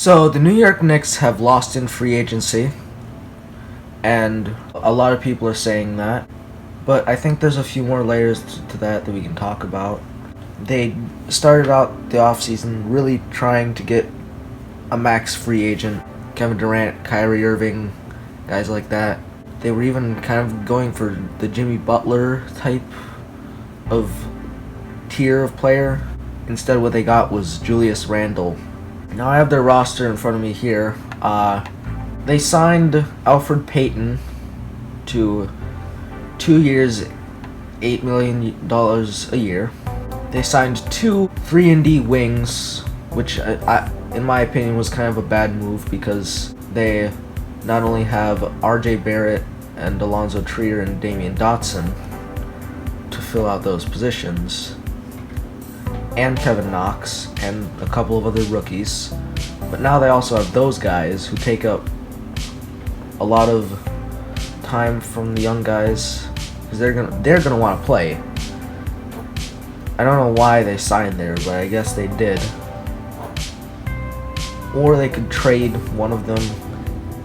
So the New York Knicks have lost in free agency, and a lot of people are saying that, but I think there's a few more layers to that we can talk about. They started out the offseason really trying to get a max free agent, Kevin Durant, Kyrie Irving, guys like that. They were even kind of going for the Jimmy Butler type of tier of player. Instead, what they got was Julius Randle. Now I have their roster in front of me here. They signed Alfred Payton to 2 years, $8 million a year. They signed two 3-and-D wings, which in my opinion was kind of a bad move because they not only have RJ Barrett and Alonzo Trier and Damian Dotson to fill out those positions, and Kevin Knox, and a couple of other rookies. But now they also have those guys who take up a lot of time from the young guys because they're gonna want to play. I don't know why they signed there, but I guess they did. Or they could trade one of them.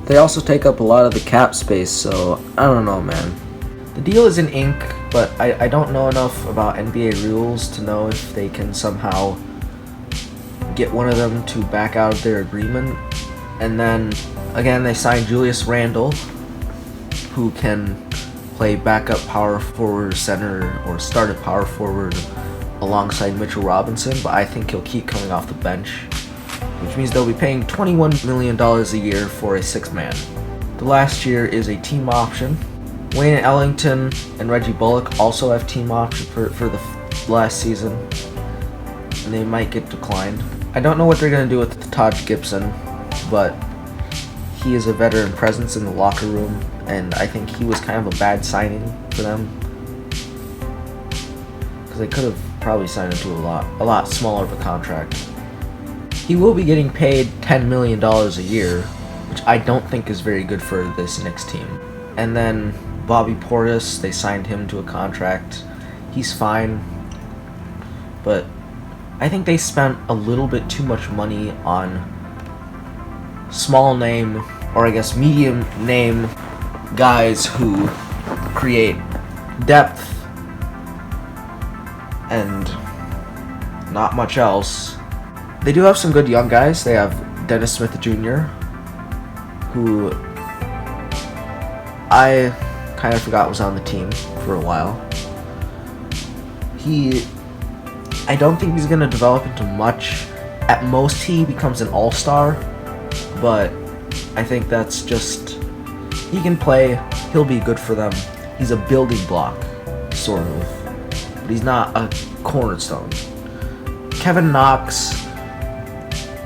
They also take up a lot of the cap space, so I don't know, man. The deal is in ink, but I don't know enough about NBA rules to know if they can somehow get one of them to back out of their agreement. And then, again, they signed Julius Randle, who can play backup power forward, center, or start at power forward alongside Mitchell Robinson, but I think he'll keep coming off the bench, which means they'll be paying $21 million a year for a 6-man. The last year is a team option. Wayne Ellington and Reggie Bullock also have team option for the last season, and they might get declined. I don't know what they're going to do with Todd Gibson, but he is a veteran presence in the locker room, and I think he was kind of a bad signing for them, because they could have probably signed him to a lot smaller of a contract. He will be getting paid $10 million a year, which I don't think is very good for this Knicks team. And then Bobby Portis, they signed him to a contract. He's fine, but I think they spent a little bit too much money on small name, or I guess medium name guys who create depth and not much else. They do have some good young guys. They have Dennis Smith Jr., who I kind of forgot was on the team for a while. I don't think he's going to develop into much. At most, he becomes an all-star, but I think that's just, he can play, he'll be good for them. He's a building block, sort of, but he's not a cornerstone. Kevin Knox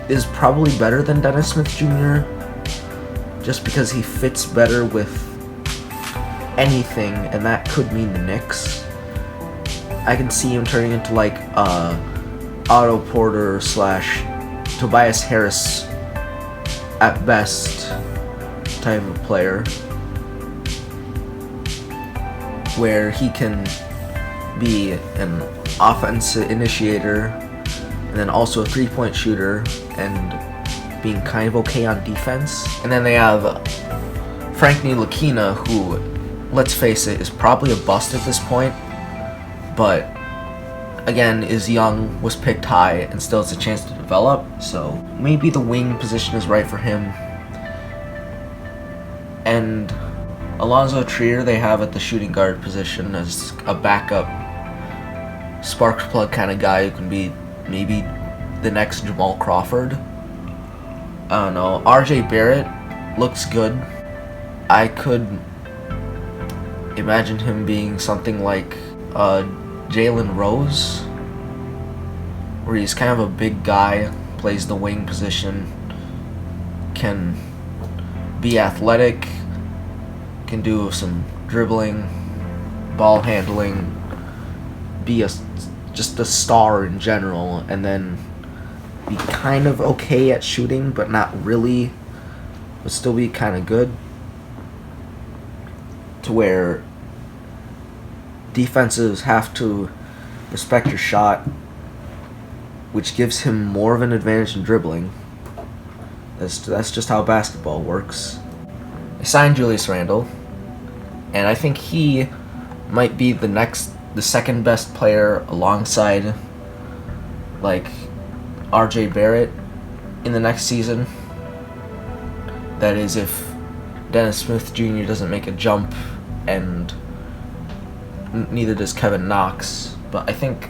is probably better than Dennis Smith Jr., just because he fits better with anything, and that could mean the Knicks. I can see him turning into like Otto Porter / Tobias Harris at best type of player, where he can be an offensive initiator and then also a 3-point shooter and being kind of okay on defense. And then they have Frank Ntilikina, who, let's face it, is probably a bust at this point, but again is young, was picked high, and still has a chance to develop, so maybe the wing position is right for him. And Alonzo Trier they have at the shooting guard position as a backup spark plug kind of guy who can be maybe the next Jamal Crawford. I don't know. RJ Barrett looks good. I could imagine him being something like Jalen Rose, where he's kind of a big guy, plays the wing position, can be athletic, can do some dribbling, ball handling, be just a star in general, and then be kind of okay at shooting, but not really, but still be kind of good, to where defenses have to respect your shot, which gives him more of an advantage in dribbling. That's just how basketball works. They signed Julius Randle, and I think he might be the second best player alongside like RJ Barrett in the next season. That is, if Dennis Smith Jr. doesn't make a jump, and neither does Kevin Knox. But I think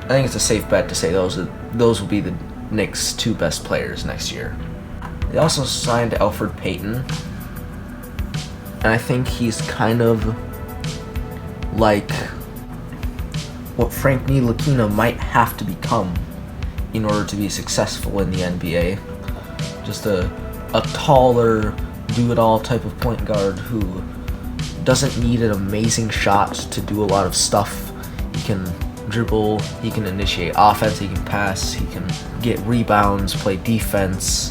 it's a safe bet to say those will be the Knicks' two best players next year. They also signed Elfrid Payton, and I think he's kind of like what Frank Ntilikina might have to become in order to be successful in the NBA. Just a taller, do-it-all type of point guard who doesn't need an amazing shot to do a lot of stuff. He can dribble, he can initiate offense, he can pass, he can get rebounds, play defense.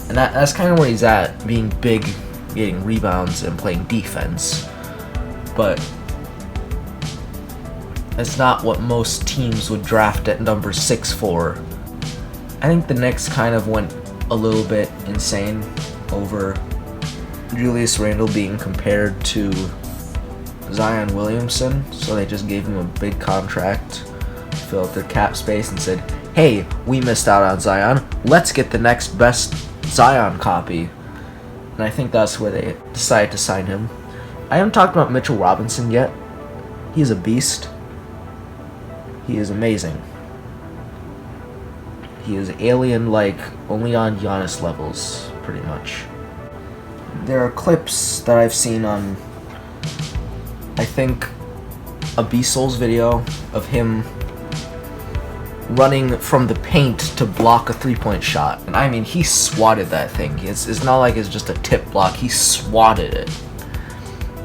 And that's kind of where he's at, being big, getting rebounds, and playing defense. But it's not what most teams would draft at number 6 for. I think the Knicks kind of went a little bit insane over Julius Randle being compared to Zion Williamson, so they just gave him a big contract to fill up their cap space and said, hey, we missed out on Zion, let's get the next best Zion copy. And I think that's where they decided to sign him. I haven't talked about Mitchell Robinson yet. He's a beast. He is amazing. He is alien-like, only on Giannis levels, pretty much. There are clips that I've seen on, I think, a B-Souls video of him running from the paint to block a three-point shot. And I mean, he swatted that thing. It's not like it's just a tip block. He swatted it.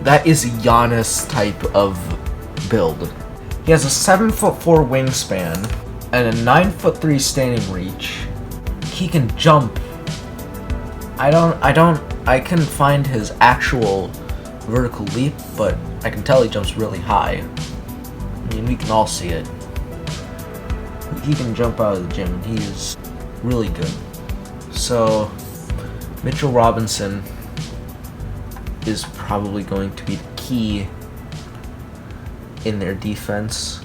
That is Giannis type of build. He has a 7'4" wingspan and a 9'3" standing reach. He can jump. I couldn't find his actual vertical leap, but I can tell he jumps really high. I mean, we can all see it. He can jump out of the gym, and he is really good. So, Mitchell Robinson is probably going to be the key in their defense.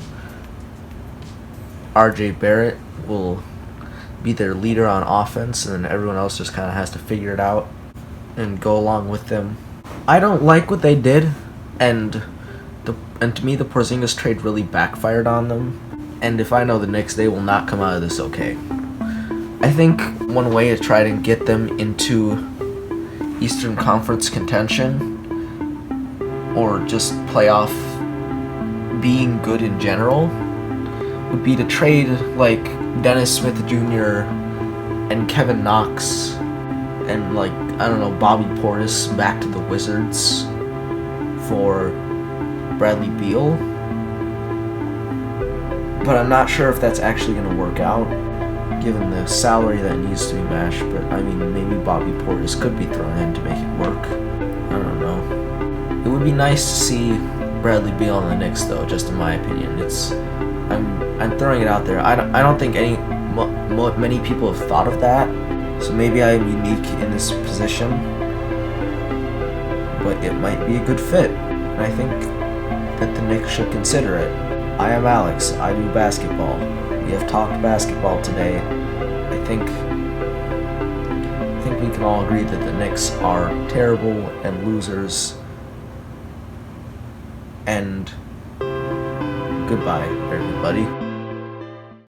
RJ Barrett will be their leader on offense, and then everyone else just kind of has to figure it out and go along with them. I don't like what they did, and to me the Porzingis trade really backfired on them. And if I know the Knicks, they will not come out of this okay. I think one way to try to get them into Eastern Conference contention, or just playoff being good in general, would be to trade like Dennis Smith Jr. and Kevin Knox and like, I don't know, Bobby Portis back to the Wizards for Bradley Beal. But I'm not sure if that's actually going to work out, given the salary that needs to be matched. But I mean, maybe Bobby Portis could be thrown in to make it work. I don't know. It would be nice to see Bradley Beal on the Knicks, though, just in my opinion. I'm throwing it out there. I don't think many people have thought of that. So maybe I am unique in this position, but it might be a good fit, and I think that the Knicks should consider it. I am Alex. I do basketball. We have talked basketball today. I think we can all agree that the Knicks are terrible and losers. And goodbye, everybody.